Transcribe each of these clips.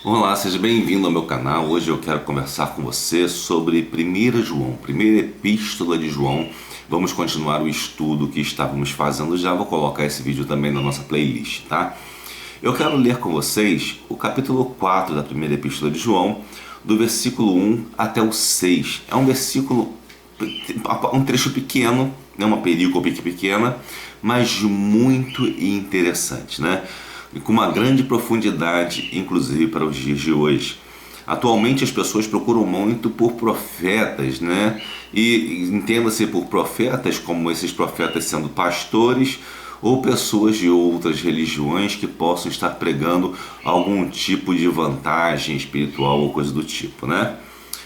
Olá, seja bem-vindo ao meu canal. Hoje eu quero conversar com você sobre 1 João, primeira epístola de João. Vamos continuar o estudo que estávamos fazendo já. Vou colocar esse vídeo também na nossa playlist, tá? Eu quero ler com vocês o capítulo 4 da primeira epístola de João, do versículo 1 até o 6. É um versículo, um trecho pequeno, né? Uma perícope pequena, mas muito interessante, né? E com uma grande profundidade, inclusive para os dias de hoje. Atualmente as pessoas procuram muito por profetas, né? E entenda-se por profetas como esses profetas sendo pastores ou pessoas de outras religiões que possam estar pregando algum tipo de vantagem espiritual ou coisa do tipo, né?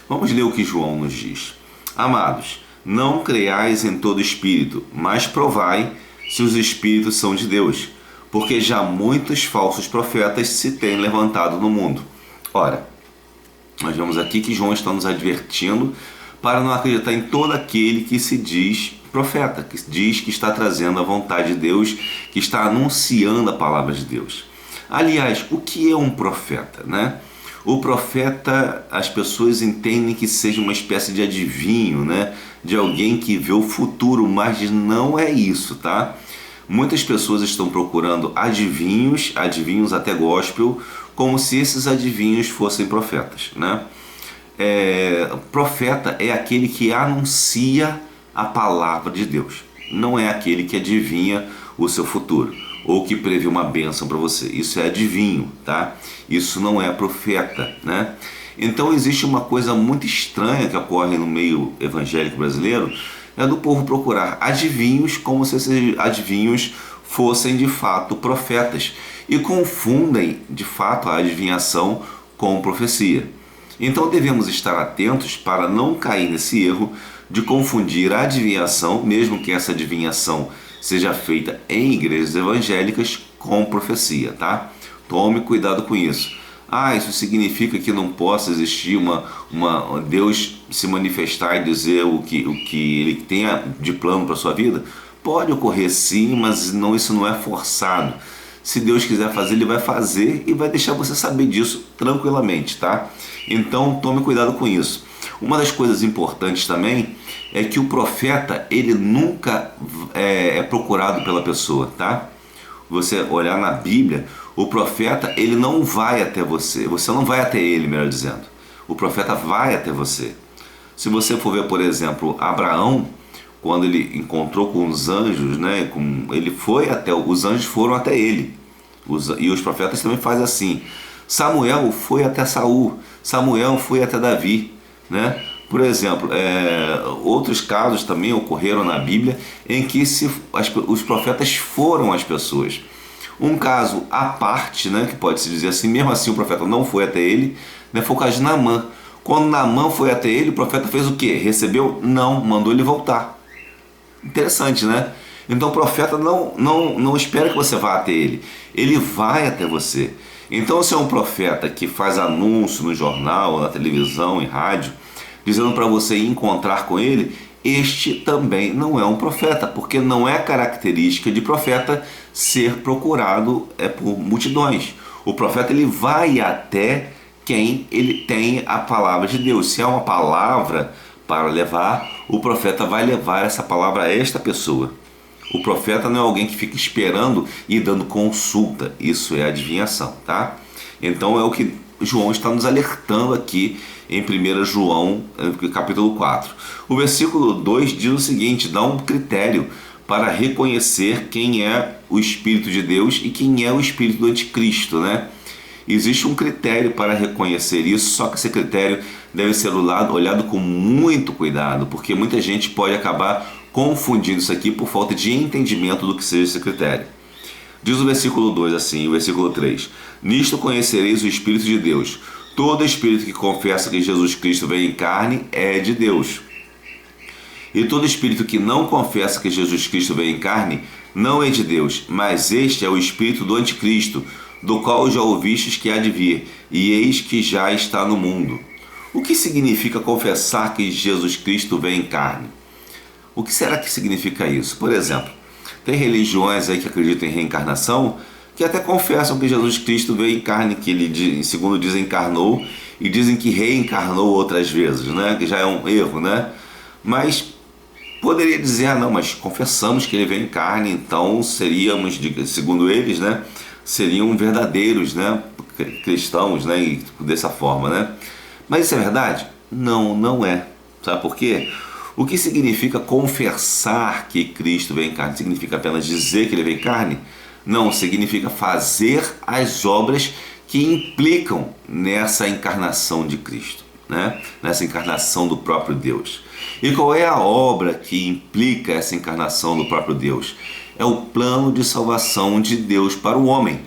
Vamos ler o que João nos diz. Amados, não creiais em todo espírito, mas provai se os espíritos são de Deus, porque já muitos falsos profetas se têm levantado no mundo. Ora, nós vemos aqui que João está nos advertindo para não acreditar em todo aquele que se diz profeta, que diz que está trazendo a vontade de Deus, que está anunciando a palavra de Deus. Aliás, o que é um profeta, né? O profeta, as pessoas entendem que seja uma espécie de adivinho, né? De alguém que vê o futuro, mas não é isso, tá? Muitas pessoas estão procurando adivinhos até gospel, como se esses adivinhos fossem profetas, né? Profeta é aquele que anuncia a palavra de Deus, não é aquele que adivinha o seu futuro ou que prevê uma bênção para você. Isso é adivinho, tá? Isso não é profeta, né? Então existe uma coisa muito estranha que ocorre no meio evangélico brasileiro, é do povo procurar adivinhos como se esses adivinhos fossem de fato profetas e confundem de fato a adivinhação com profecia. Então devemos estar atentos para não cair nesse erro de confundir a adivinhação, mesmo que essa adivinhação seja feita em igrejas evangélicas, com profecia, tá? Tome cuidado com isso. Isso significa que não possa existir Deus se manifestar e dizer o que Ele tenha de plano para a sua vida? Pode ocorrer sim, mas isso não é forçado. Se Deus quiser fazer, Ele vai fazer e vai deixar você saber disso tranquilamente, tá? Então tome cuidado com isso. Uma das coisas importantes também é que o profeta, ele nunca é procurado pela pessoa, tá? Você olhar na Bíblia, o profeta, ele não vai até você não vai até ele, melhor dizendo. O profeta vai até você. Se você for ver, por exemplo, Abraão, quando ele encontrou com os anjos, né, os anjos foram até ele. E os profetas também fazem assim. Samuel foi até Saul, Samuel foi até Davi, né? Por exemplo, outros casos também ocorreram na Bíblia em que os profetas foram às pessoas. Um caso à parte, né, que pode-se dizer assim, mesmo assim o profeta não foi até ele, né, foi o caso de Naamã. Quando Naamã foi até ele, o profeta fez o quê? Recebeu? Não, mandou ele voltar. Interessante, né? Então o profeta não espera que você vá até ele, ele vai até você. Então se é um profeta que faz anúncio no jornal, na televisão, em rádio, dizendo para você encontrar com ele, este também não é um profeta, porque não é característica de profeta ser procurado por multidões. O profeta, ele vai até quem ele tem a palavra de Deus. Se há uma palavra para levar, o profeta vai levar essa palavra a esta pessoa. O profeta não é alguém que fica esperando e dando consulta. Isso é adivinhação, tá? Então é o que João está nos alertando aqui em 1 João, capítulo 4. O versículo 2 diz o seguinte, dá um critério para reconhecer quem é o Espírito de Deus e quem é o Espírito do Anticristo, né? Existe um critério para reconhecer isso, só que esse critério deve ser olhado com muito cuidado, porque muita gente pode acabar confundindo isso aqui por falta de entendimento do que seja esse critério. Diz o versículo 2 assim, o versículo 3. Nisto conhecereis o Espírito de Deus. Todo espírito que confessa que Jesus Cristo veio em carne é de Deus. E todo espírito que não confessa que Jesus Cristo veio em carne não é de Deus, mas este é o espírito do anticristo, do qual já ouvistes que há de vir, e eis que já está no mundo. O que significa confessar que Jesus Cristo veio em carne? O que será que significa isso? Por exemplo, tem religiões aí que acreditam em reencarnação que até confessam que Jesus Cristo veio em carne, que ele, segundo dizem, encarnou, e dizem que reencarnou outras vezes, né? Que já é um erro, né? Mas poderia dizer, não, mas confessamos que ele veio em carne, então seríamos, segundo eles, né? Seriam verdadeiros, né? Cristãos, né? E dessa forma, né? Mas isso é verdade? Não, não é. Sabe por quê? O que significa confessar que Cristo veio em carne? Significa apenas dizer que ele veio em carne? Não, significa fazer as obras que implicam nessa encarnação de Cristo, né? Nessa encarnação do próprio Deus. E qual é a obra que implica essa encarnação do próprio Deus? É o plano de salvação de Deus para o homem.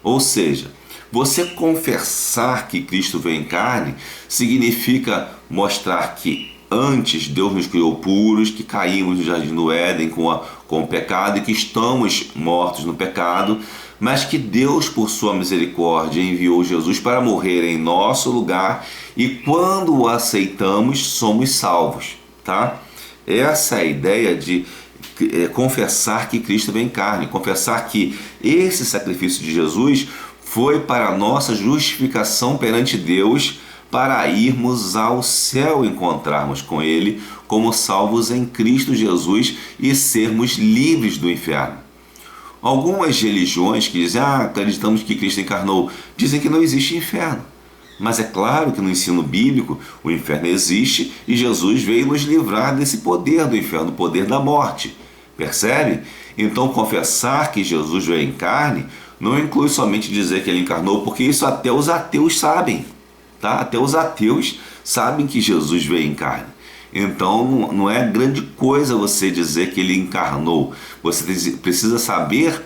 Ou seja, você confessar que Cristo veio em carne significa mostrar que antes Deus nos criou puros, que caímos no jardim do Éden com o pecado e que estamos mortos no pecado, mas que Deus, por sua misericórdia, enviou Jesus para morrer em nosso lugar e quando o aceitamos, somos salvos, tá? Essa é a ideia de confessar que Cristo veio em carne, confessar que esse sacrifício de Jesus foi para a nossa justificação perante Deus, para irmos ao céu encontrarmos com Ele como salvos em Cristo Jesus e sermos livres do inferno. Algumas religiões que dizem, acreditamos que Cristo encarnou, dizem que não existe inferno. Mas é claro que no ensino bíblico o inferno existe e Jesus veio nos livrar desse poder do inferno, do poder da morte. Percebe? Então confessar que Jesus veio em carne não inclui somente dizer que ele encarnou, porque isso até os ateus sabem. Tá? Até os ateus sabem que Jesus veio em carne. Então não é grande coisa você dizer que ele encarnou. Você precisa saber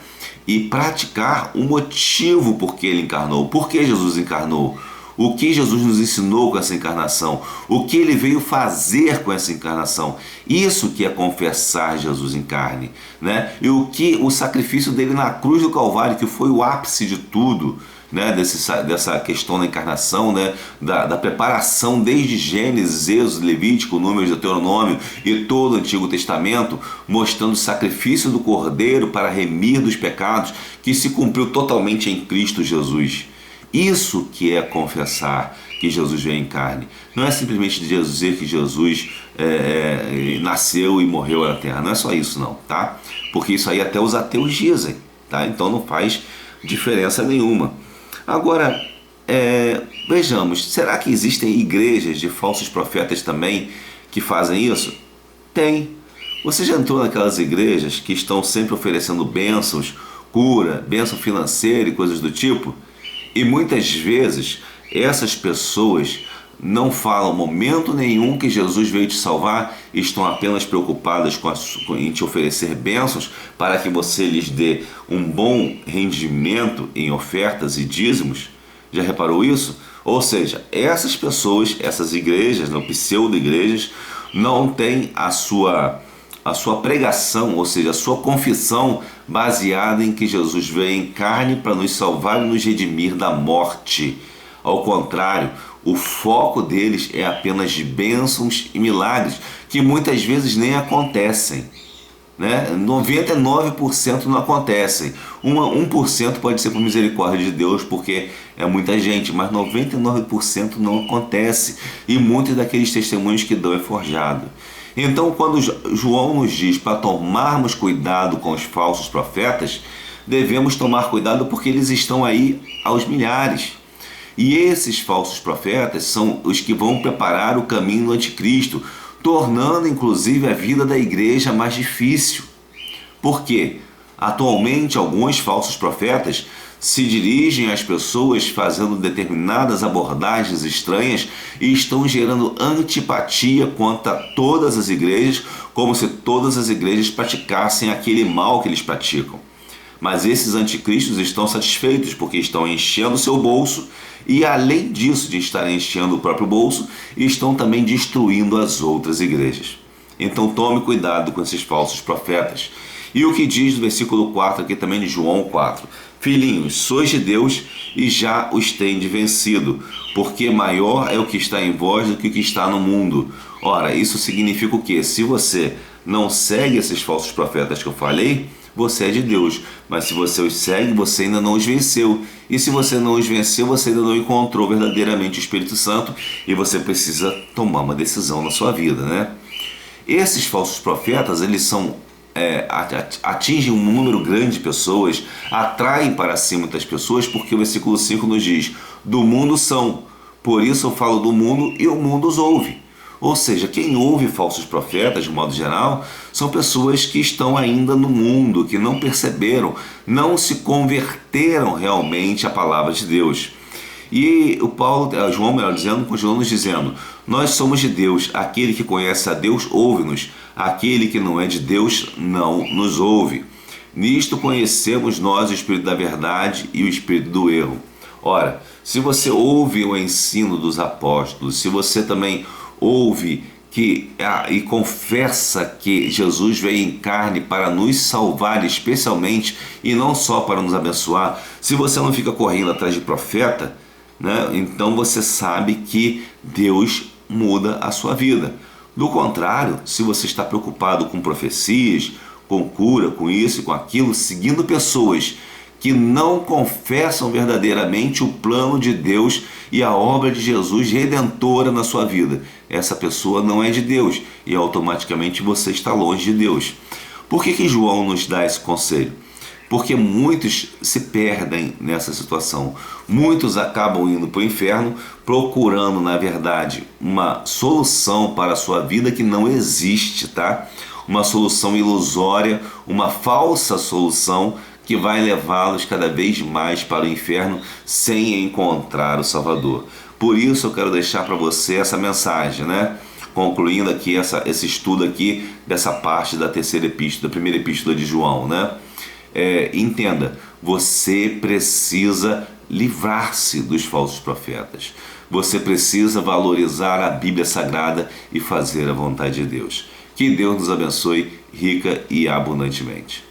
e praticar o motivo por que ele encarnou. Por que Jesus encarnou? O que Jesus nos ensinou com essa encarnação? O que ele veio fazer com essa encarnação? Isso que é confessar Jesus em carne, né? E o sacrifício dele na cruz do Calvário, que foi o ápice de tudo, né? Dessa questão da encarnação, né? Da preparação desde Gênesis, Êxodo, Levítico, Números, Deuteronômio e todo o Antigo Testamento, mostrando o sacrifício do Cordeiro para remir dos pecados, que se cumpriu totalmente em Cristo Jesus. Isso que é confessar que Jesus veio em carne. Não é simplesmente dizer que Jesus nasceu e morreu na terra. Não é só isso não, tá? Porque isso aí até os ateus dizem, tá? Então não faz diferença nenhuma. Agora, vejamos, será que existem igrejas de falsos profetas também que fazem isso? Tem. Você já entrou naquelas igrejas que estão sempre oferecendo bênçãos, cura, bênção financeira e coisas do tipo? E muitas vezes essas pessoas não falam momento nenhum que Jesus veio te salvar e estão apenas preocupadas em te oferecer bênçãos para que você lhes dê um bom rendimento em ofertas e dízimos. Já reparou isso? Ou seja, essas pessoas, essas igrejas, pseudo-igrejas, não têm a sua pregação, ou seja, a sua confissão baseada em que Jesus veio em carne para nos salvar e nos redimir da morte. Ao contrário, o foco deles é apenas de bênçãos e milagres, que muitas vezes nem acontecem, né? 99% não acontecem. 1% pode ser por misericórdia de Deus, porque é muita gente, mas 99% não acontece. E muitos daqueles testemunhos que dão é forjado. Então, quando João nos diz para tomarmos cuidado com os falsos profetas, devemos tomar cuidado porque eles estão aí aos milhares. E esses falsos profetas são os que vão preparar o caminho do anticristo, tornando inclusive a vida da igreja mais difícil. Por quê? Atualmente, alguns falsos profetas se dirigem às pessoas fazendo determinadas abordagens estranhas e estão gerando antipatia contra todas as igrejas, como se todas as igrejas praticassem aquele mal que eles praticam. Mas esses anticristos estão satisfeitos porque estão enchendo seu bolso e, além disso, de estarem enchendo o próprio bolso, estão também destruindo as outras igrejas. Então tome cuidado com esses falsos profetas. E o que diz no versículo 4 aqui também de João 4? Filhinhos, sois de Deus e já os tendes vencido, porque maior é o que está em vós do que o que está no mundo. Ora, isso significa o quê? Se você não segue esses falsos profetas que eu falei, você é de Deus. Mas se você os segue, você ainda não os venceu. E se você não os venceu, você ainda não encontrou verdadeiramente o Espírito Santo e você precisa tomar uma decisão na sua vida, né? Esses falsos profetas, eles são atingem um número grande de pessoas, atraem para si muitas pessoas, porque o versículo 5 nos diz: do mundo são, por isso eu falo do mundo e o mundo os ouve. Ou seja, quem ouve falsos profetas, de modo geral, são pessoas que estão ainda no mundo, que não perceberam, não se converteram realmente à palavra de Deus. E João, melhor dizendo, continua nos dizendo: nós somos de Deus, aquele que conhece a Deus ouve-nos, aquele que não é de Deus não nos ouve. Nisto conhecemos nós o Espírito da verdade e o Espírito do erro. Ora, se você ouve o ensino dos apóstolos, se você também ouve e confessa que Jesus veio em carne para nos salvar especialmente e não só para nos abençoar, se você não fica correndo atrás de profeta, né, então você sabe que Deus muda a sua vida. Do contrário, se você está preocupado com profecias, com cura, com isso e com aquilo, seguindo pessoas que não confessam verdadeiramente o plano de Deus e a obra de Jesus redentora na sua vida, essa pessoa não é de Deus e automaticamente você está longe de Deus. Por que João nos dá esse conselho? Porque muitos se perdem nessa situação. Muitos acabam indo para o inferno procurando, na verdade, uma solução para a sua vida que não existe, tá? Uma solução ilusória, uma falsa solução que vai levá-los cada vez mais para o inferno sem encontrar o Salvador. Por isso eu quero deixar para você essa mensagem, né? Concluindo aqui esse estudo aqui dessa parte da primeira epístola de João, né? Entenda, você precisa livrar-se dos falsos profetas. Você precisa valorizar a Bíblia Sagrada e fazer a vontade de Deus. Que Deus nos abençoe rica e abundantemente.